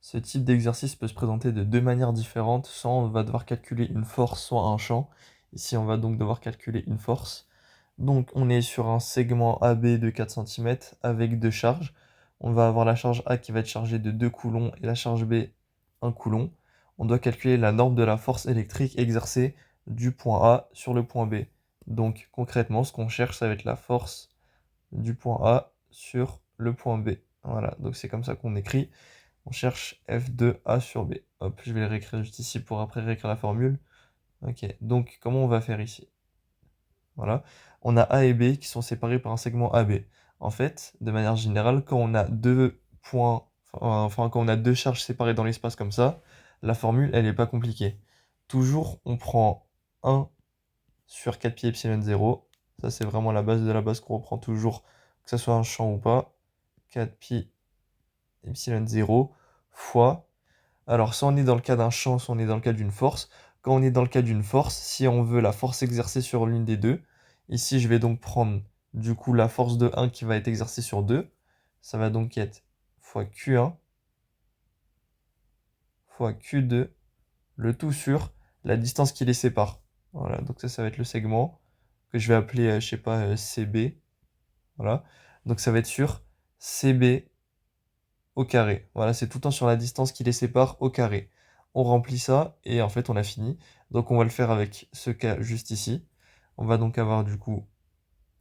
Ce type d'exercice peut se présenter de deux manières différentes. Soit on va devoir calculer une force, soit un champ. Ici, on va donc devoir calculer une force. Donc, on est sur un segment AB de 4 cm avec deux charges. On va avoir la charge A qui va être chargée de 2 coulombs et la charge B 1 coulomb. On doit calculer la norme de la force électrique exercée du point A sur le point B. Donc, concrètement, ce qu'on cherche, ça va être la force du point A sur le point B. Voilà, donc c'est comme ça qu'on écrit. On cherche F de A sur B. Hop, je vais le réécrire juste ici pour après réécrire la formule. Ok, donc comment on va faire ici? Voilà. On a A et B qui sont séparés par un segment AB. En fait, de manière générale, quand on a deux points, enfin quand on a deux charges séparées dans l'espace comme ça, la formule, elle n'est pas compliquée. Toujours, on prend 1 sur 4 pi epsilon 0. Ça, c'est vraiment la base de la base qu'on reprend toujours, que ce soit un champ ou pas. 4 pi epsilon 0 fois. Alors, soit on est dans le cas d'un champ, soit on est dans le cas d'une force. Quand on est dans le cas d'une force, si on veut la force exercée sur l'une des deux, ici je vais donc prendre du coup la force de 1 qui va être exercée sur 2. Ça va donc être fois Q1 fois Q2, le tout sur la distance qui les sépare. Voilà, donc ça va être le segment que je vais appeler, je sais pas, CB. Voilà, donc ça va être sur CB au carré. Voilà, c'est tout le temps sur la distance qui les sépare au carré. On remplit ça et en fait on a fini. Donc on va le faire avec ce cas juste ici. On va donc avoir du coup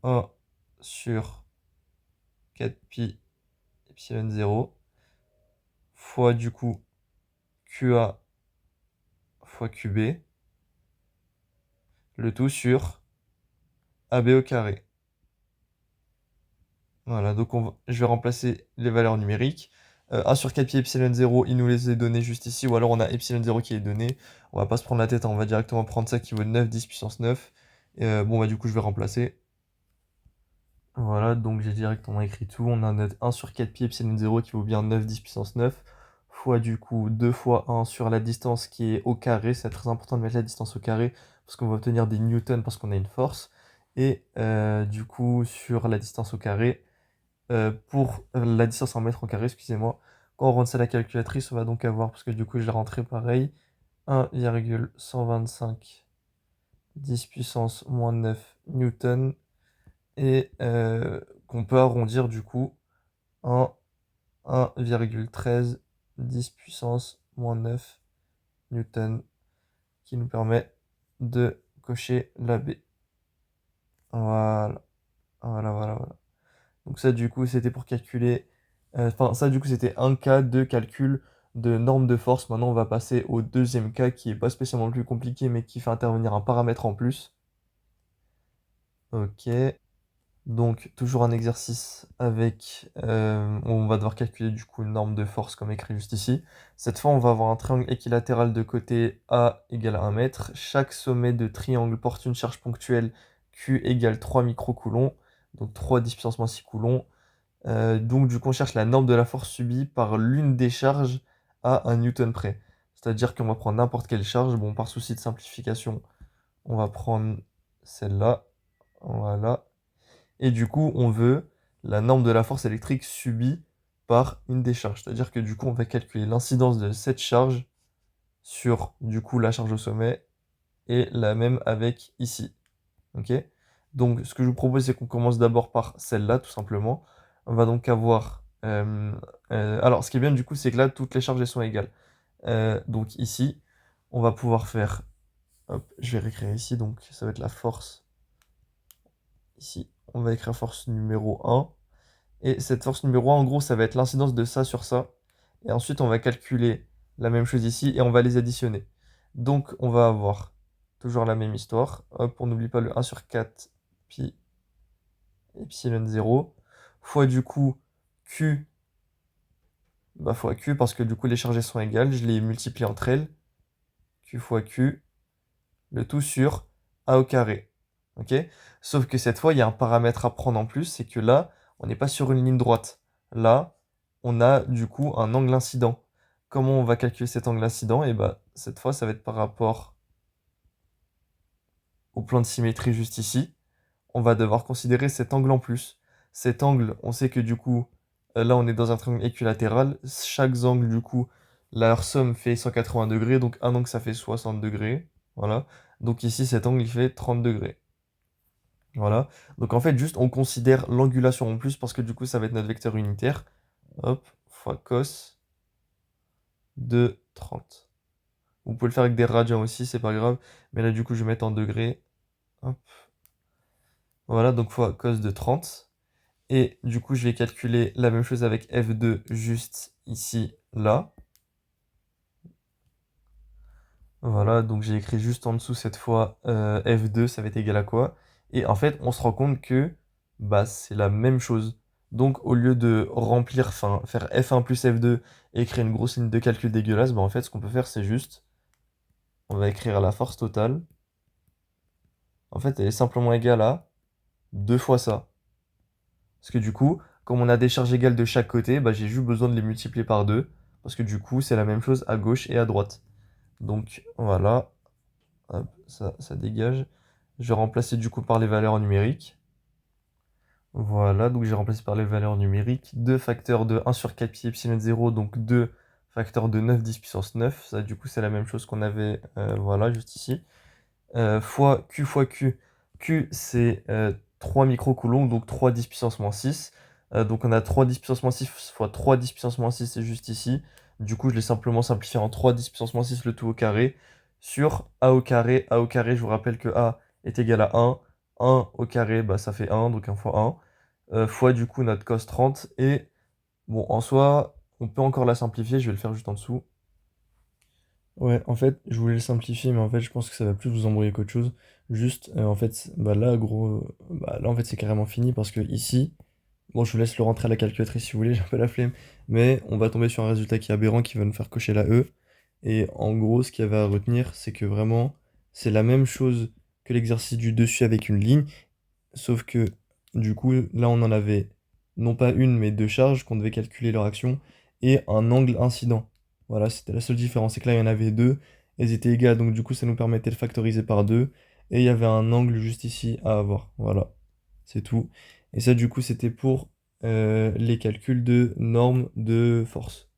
1 sur 4 pi epsilon 0 fois du coup QA fois QB, le tout sur AB au carré. Voilà, donc je vais remplacer les valeurs numériques. 1 sur 4 pi epsilon 0, il nous les est donné juste ici, ou alors on a epsilon 0 qui est donné. On va pas se prendre la tête, hein, on va directement prendre ça qui vaut 9 10 puissance 9. Bon, bah du coup, je vais remplacer. Voilà, donc j'ai directement écrit tout. On a notre 1 sur 4 pi epsilon 0 qui vaut bien 9 10 puissance 9, fois du coup 2 fois 1 sur la distance qui est au carré. C'est très important de mettre la distance au carré, parce qu'on va obtenir des newtons parce qu'on a une force. Et du coup, sur la distance au carré, pour la distance en mètres au carré, excusez-moi. Quand on rentre ça à la calculatrice, on va donc avoir, parce que du coup je l'ai rentré pareil, 1,125 10 puissance moins 9 newton, et qu'on peut arrondir du coup en 1,13 10 puissance moins 9 newton, qui nous permet de cocher la B. Voilà, voilà. Donc ça, du coup, c'était pour calculer... Enfin, ça, du coup, c'était un cas de calcul de norme de force. Maintenant, on va passer au deuxième cas qui est pas spécialement le plus compliqué, mais qui fait intervenir un paramètre en plus. Ok. Donc, toujours un exercice avec... on va devoir calculer, du coup, une norme de force, comme écrit juste ici. Cette fois, on va avoir un triangle équilatéral de côté A égale 1 mètre. Chaque sommet de triangle porte une charge ponctuelle Q égale 3 microcoulombs. Donc, 3 10 puissance moins 6 coulombs. Donc du coup on cherche la norme de la force subie par l'une des charges à 1 newton près. C'est-à-dire qu'on va prendre n'importe quelle charge. Bon, par souci de simplification, on va prendre celle-là. Voilà. Et du coup, on veut la norme de la force électrique subie par une des charges. C'est-à-dire que du coup, on va calculer l'incidence de cette charge sur du coup la charge au sommet et la même avec ici. Ok? Donc, ce que je vous propose, c'est qu'on commence d'abord par celle-là, tout simplement. On va donc avoir... alors, ce qui est bien, du coup, c'est que là, toutes les charges, elles sont égales. Donc, ici, on va pouvoir faire... Hop, je vais réécrire ici, donc ça va être la force. Ici, on va écrire force numéro 1. Et cette force numéro 1, en gros, ça va être l'incidence de ça sur ça. Et ensuite, on va calculer la même chose ici et on va les additionner. Donc, on va avoir toujours la même histoire. Hop, on n'oublie pas le 1 sur 4 pi epsilon 0 fois du coup Q, bah fois Q parce que du coup les charges sont égales, je les multiplie entre elles, Q fois Q, le tout sur A au carré. Ok? Sauf que cette fois, il y a un paramètre à prendre en plus, c'est que là, on n'est pas sur une ligne droite. Là, on a du coup un angle incident. Comment on va calculer cet angle incident? Et bah cette fois, ça va être par rapport au plan de symétrie juste ici. On va devoir considérer cet angle en plus. Cet angle, on sait que du coup, là on est dans un triangle équilatéral. Chaque angle du coup Leur somme fait 180 degrés, donc un angle ça fait 60 degrés. Voilà. Donc ici, cet angle il fait 30 degrés. Voilà. Donc en fait, juste on considère l'angulation en plus parce que du coup, ça va être notre vecteur unitaire. Hop, fois cos de 30. Vous pouvez le faire avec des radians aussi, c'est pas grave. Mais là, du coup, je vais mettre en degrés. Hop. Voilà, donc fois cos de 30. Et du coup, je vais calculer la même chose avec f2 juste ici, là. Voilà, donc j'ai écrit juste en dessous cette fois f2, ça va être égal à quoi? Et en fait, on se rend compte que bah, c'est la même chose. Donc au lieu de remplir, enfin faire f1 plus f2 et écrire une grosse ligne de calcul dégueulasse, bah, en fait ce qu'on peut faire c'est juste, on va écrire la force totale. En fait, elle est simplement égale à 2 fois ça. Parce que du coup, comme on a des charges égales de chaque côté, bah, j'ai juste besoin de les multiplier par 2. Parce que du coup, c'est la même chose à gauche et à droite. Donc voilà. Hop, ça dégage. Je vais remplacer du coup par les valeurs numériques. Voilà, donc j'ai remplacé par les valeurs numériques. 2 facteurs de 1 sur 4 pi epsilon 0, donc 2 facteurs de 9 10 puissance 9. Ça, du coup, c'est la même chose qu'on avait, voilà, juste ici. Fois Q fois Q. Q, c'est 3 microcoulombs, donc 3 10 puissance moins 6. Donc on a 3 10 puissance moins 6 fois 3 10 puissance moins 6, c'est juste ici. Du coup, je l'ai simplement simplifié en 3 10 puissance moins 6, le tout au carré, sur A au carré. A au carré, je vous rappelle que A est égal à 1. 1 au carré, bah, ça fait 1, donc 1 fois 1. Fois du coup notre cos 30. Et bon, en soi, on peut encore la simplifier, je vais le faire juste en dessous. Ouais, en fait, je voulais le simplifier, mais en fait, je pense que ça va plus vous embrouiller qu'autre chose. Juste, en fait, bah là, gros, bah là, en fait, c'est carrément fini parce que ici, bon, je vous laisse le rentrer à la calculatrice si vous voulez, j'ai un peu la flemme, mais on va tomber sur un résultat qui est aberrant, qui va nous faire cocher la E. Et en gros, ce qu'il y avait à retenir, c'est que vraiment, c'est la même chose que l'exercice du dessus avec une ligne, sauf que, du coup, là, on en avait non pas une, mais deux charges qu'on devait calculer leur action et un angle incident. Voilà, c'était la seule différence. C'est que là, il y en avait deux, elles étaient égales, donc du coup, ça nous permettait de factoriser par deux. Et il y avait un angle juste ici à avoir. Voilà, c'est tout. Et ça, du coup, c'était pour les calculs de normes de force.